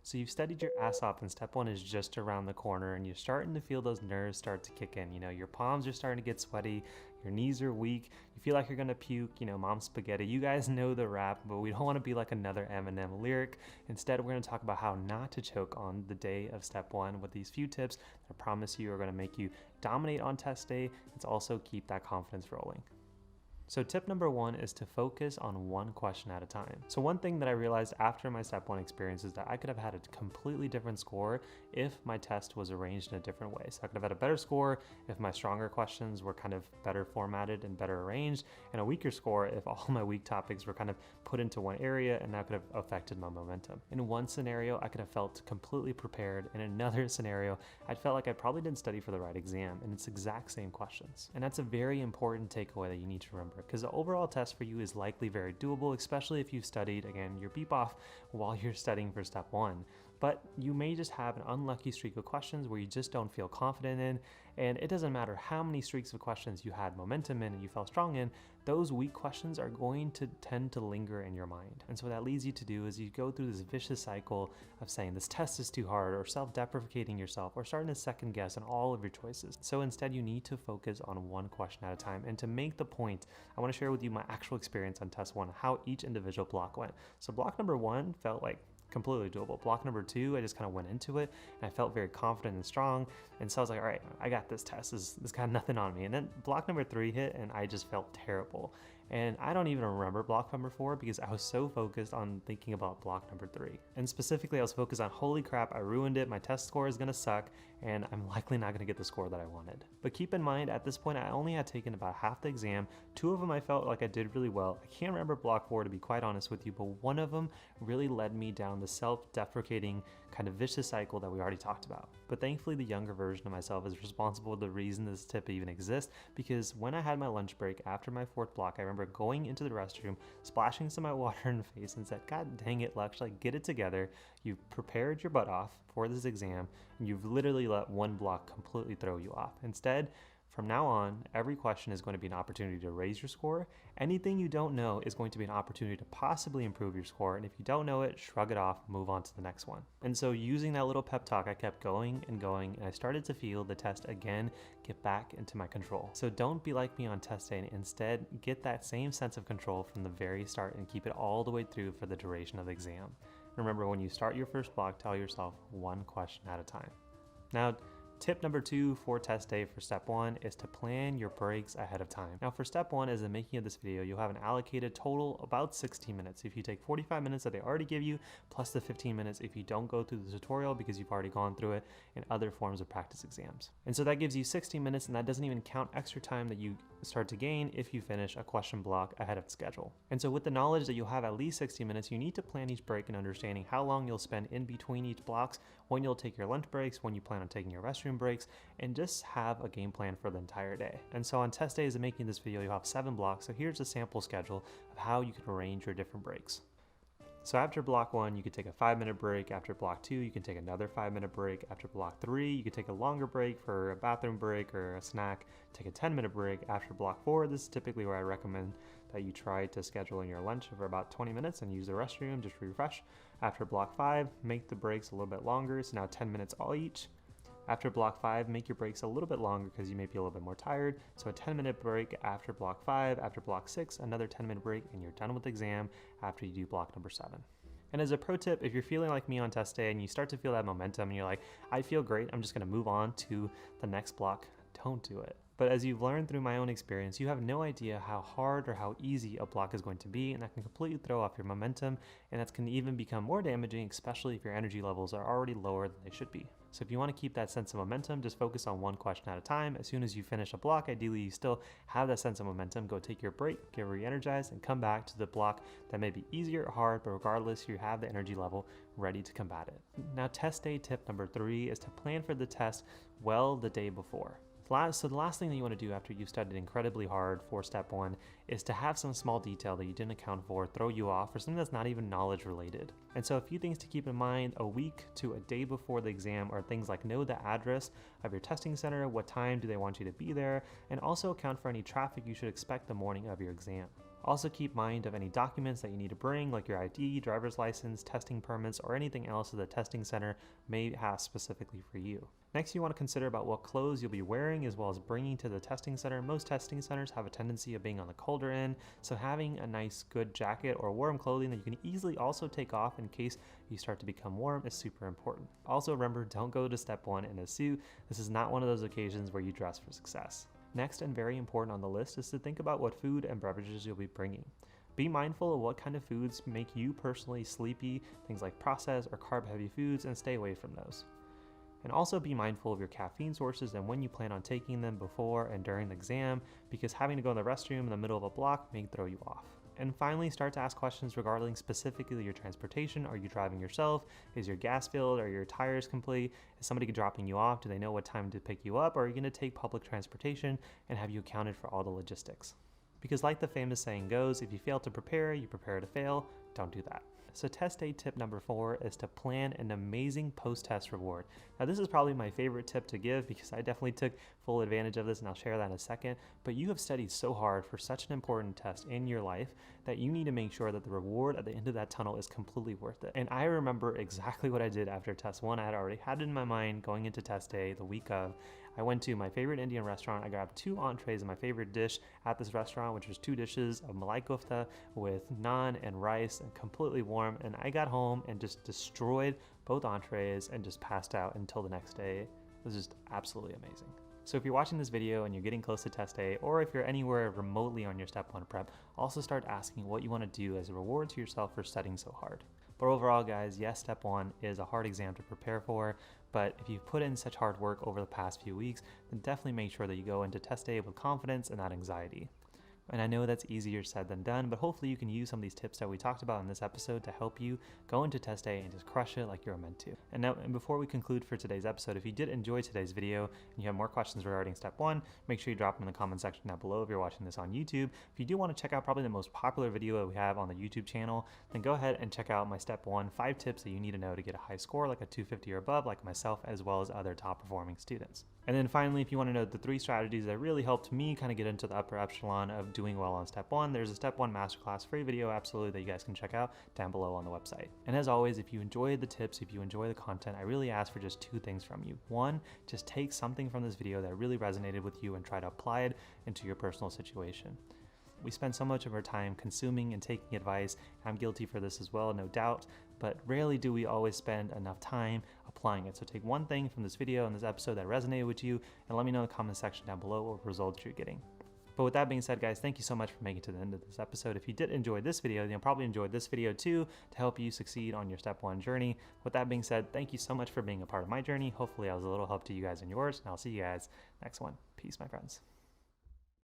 So you've studied your ass off and step one is just around the corner and you're starting to feel those nerves start to kick in. Your palms are starting to get sweaty, your knees are weak, you feel like you're gonna puke, mom's spaghetti. You guys know the rap, but we don't wanna be like another Eminem lyric. Instead, we're gonna talk about how not to choke on the day of step one with these few tips that I promise you are gonna make you dominate on test day and also keep that confidence rolling. So tip number one is to focus on one question at a time. So one thing that I realized after my step one experience is that I could have had a completely different score if my test was arranged in a different way. So I could have had a better score if my stronger questions were kind of better formatted and better arranged, and a weaker score if all my weak topics were kind of put into one area, and that could have affected my momentum. In one scenario, I could have felt completely prepared. In another scenario, I felt like I probably didn't study for the right exam, and it's exact same questions. And that's a very important takeaway that you need to remember, because the overall test for you is likely very doable, especially if you've studied, again, your beep off while you're studying for step one. But you may just have an unlucky streak of questions where you just don't feel confident in, and it doesn't matter how many streaks of questions you had momentum in and you felt strong in, those weak questions are going to tend to linger in your mind. And so what that leads you to do is you go through this vicious cycle of saying this test is too hard, or self-deprecating yourself, or starting to second guess on all of your choices. So instead you need to focus on one question at a time. And to make the point, I want to share with you my actual experience on test one, how each individual block went. So block number one felt like completely doable. Block number two, I just kind of went into it and I felt very confident and strong. And so I was like, all right, I got this test. This got nothing on me. And then block number three hit and I just felt terrible. And I don't even remember block number four because I was so focused on thinking about block number three. And specifically, I was focused on, holy crap, I ruined it. My test score is gonna suck and I'm likely not gonna get the score that I wanted. But keep in mind, at this point, I only had taken about half the exam. Two of them I felt like I did really well. I can't remember block four, to be quite honest with you, but one of them really led me down the self-deprecating kind of vicious cycle that we already talked about. But thankfully, the younger version of myself is responsible for the reason this tip even exists, because when I had my lunch break after my fourth block, I remember going into the restroom, splashing some of my water in the face and said, God dang it, Lex, like, get it together. You've prepared your butt off for this exam and you've literally let one block completely throw you off. Instead, from now on, every question is going to be an opportunity to raise your score. Anything you don't know is going to be an opportunity to possibly improve your score. And if you don't know it, shrug it off, move on to the next one. And so using that little pep talk, I kept going and going, and I started to feel the test again get back into my control. So don't be like me on test day, and instead get that same sense of control from the very start and keep it all the way through for the duration of the exam. Remember, when you start your first block, tell yourself one question at a time. Now, tip number two for test day for step one is to plan your breaks ahead of time. Now for step one, as in making of this video, you'll have an allocated total about 16 minutes. If you take 45 minutes that they already give you, plus the 15 minutes if you don't go through the tutorial because you've already gone through it in other forms of practice exams. And so that gives you 60 minutes, and that doesn't even count extra time that you start to gain if you finish a question block ahead of schedule. And so with the knowledge that you'll have at least 60 minutes, you need to plan each break and understanding how long you'll spend in between each blocks, when you'll take your lunch breaks, when you plan on taking your restroom breaks, and just have a game plan for the entire day. And so on test days of making this video, you'll have 7 blocks. So here's a sample schedule of how you can arrange your different breaks. So after block 1, you could take a 5-minute break. After block 2, you can take another 5-minute break. After block 3, you could take a longer break for a bathroom break or a snack, take a 10-minute break. After block 4, this is typically where I recommend that you try to schedule in your lunch for about 20 minutes and use the restroom just to refresh. After block 5, make the breaks a little bit longer, so now 10 minutes all each. After block 5, make your breaks a little bit longer because you may be a little bit more tired. So a 10-minute break after block 5, after block 6, another 10-minute break, and you're done with the exam after you do block number 7. And as a pro tip, if you're feeling like me on test day and you start to feel that momentum and you're like, I feel great, I'm just gonna move on to the next block, don't do it. But as you've learned through my own experience, you have no idea how hard or how easy a block is going to be, and that can completely throw off your momentum, and that can even become more damaging, especially if your energy levels are already lower than they should be. So if you want to keep that sense of momentum, just focus on one question at a time. As soon as you finish a block, ideally you still have that sense of momentum, go take your break, get re-energized, and come back to the block that may be easier or hard, but regardless, you have the energy level ready to combat it. Now, test day tip number 3 is to plan for the test well the day before. So the last thing that you want to do after you've studied incredibly hard for step 1 is to have some small detail that you didn't account for throw you off, or something that's not even knowledge related. And so a few things to keep in mind a week to a day before the exam are things like know the address of your testing center, what time do they want you to be there, and also account for any traffic you should expect the morning of your exam. Also keep mind of any documents that you need to bring, like your ID, driver's license, testing permits, or anything else that the testing center may have specifically for you. Next, you want to consider about what clothes you'll be wearing as well as bringing to the testing center. Most testing centers have a tendency of being on the colder end, so having a nice good jacket or warm clothing that you can easily also take off in case you start to become warm is super important. Also remember, don't go to step 1 in a suit. This is not one of those occasions where you dress for success. Next, and very important on the list, is to think about what food and beverages you'll be bringing. Be mindful of what kind of foods make you personally sleepy, things like processed or carb-heavy foods, and stay away from those. And also be mindful of your caffeine sources and when you plan on taking them before and during the exam, because having to go in the restroom in the middle of a block may throw you off. And finally, start to ask questions regarding specifically your transportation. Are you driving yourself? Is your gas filled? Are your tires complete? Is somebody dropping you off? Do they know what time to pick you up? Or are you going to take public transportation, and have you accounted for all the logistics? Because like the famous saying goes, if you fail to prepare, you prepare to fail. Don't do that. So test day tip number 4 is to plan an amazing post-test reward. Now this is probably my favorite tip to give because I definitely took full advantage of this, and I'll share that in a second. But you have studied so hard for such an important test in your life that you need to make sure that the reward at the end of that tunnel is completely worth it. And I remember exactly what I did after test 1. I had already had it in my mind going into test day the week of. I went to my favorite Indian restaurant. I grabbed 2 entrees and my favorite dish at this restaurant, which was 2 dishes of malai kofta with naan and rice and completely warm. And I got home and just destroyed both entrees and just passed out until the next day. It was just absolutely amazing. So if you're watching this video and you're getting close to test day, or if you're anywhere remotely on your step 1 prep, also start asking what you want to do as a reward to yourself for studying so hard. But overall, guys, yes, step 1 is a hard exam to prepare for, but if you've put in such hard work over the past few weeks, then definitely make sure that you go into test day with confidence and not anxiety. And I know that's easier said than done, but hopefully you can use some of these tips that we talked about in this episode to help you go into test day and just crush it like you're meant to. And now, before we conclude for today's episode, if you did enjoy today's video and you have more questions regarding step 1, make sure you drop them in the comment section down below if you're watching this on YouTube. If you do want to check out probably the most popular video that we have on the YouTube channel, then go ahead and check out my step 1, 5 tips that you need to know to get a high score like a 250 or above, like myself, as well as other top performing students. And then finally, if you want to know the 3 strategies that really helped me kind of get into the upper echelon of doing well on step 1, there's a step 1 masterclass free video absolutely that you guys can check out down below on the website. And as always, if you enjoyed the tips, if you enjoy the content, I really ask for just 2 things from you. 1, just take something from this video that really resonated with you and try to apply it into your personal situation. We spend so much of our time consuming and taking advice. I'm guilty for this as well, no doubt, but rarely do we always spend enough time applying it. So take one thing from this video and this episode that resonated with you and let me know in the comment section down below what results you're getting. But with that being said, guys, thank you so much for making it to the end of this episode. If you did enjoy this video, then you'll probably enjoy this video too to help you succeed on your step 1 journey. With that being said, thank you so much for being a part of my journey. Hopefully I was a little help to you guys in yours, and I'll see you guys next one. Peace, my friends.